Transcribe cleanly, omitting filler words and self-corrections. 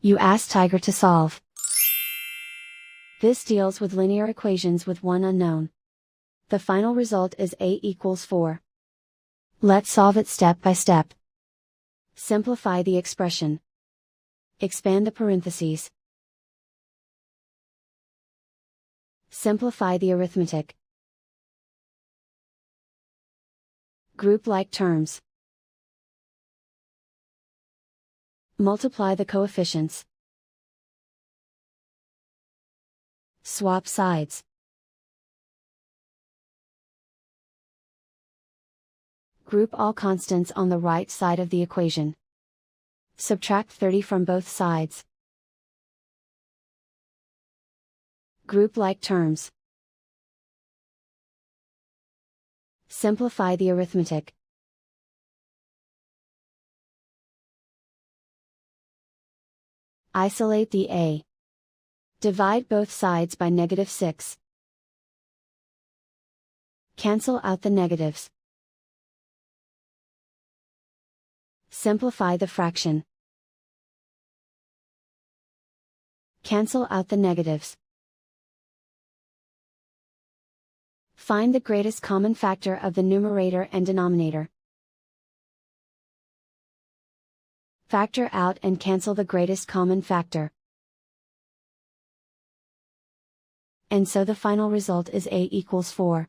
You ask Tiger to solve. This deals with linear equations with one unknown. The final result is a equals 4. Let's solve it step by step. Simplify the expression. Expand the parentheses. Simplify the arithmetic. Group like terms. Multiply the coefficients. Swap sides. Group all constants on the right side of the equation. Subtract 30 from both sides. Group like terms. Simplify the arithmetic. Isolate the a. Divide both sides by -6. Cancel out the negatives. Simplify the fraction. Cancel out the negatives. Find the greatest common factor of the numerator and denominator. Factor out and cancel the greatest common factor. And so the final result is a equals 4.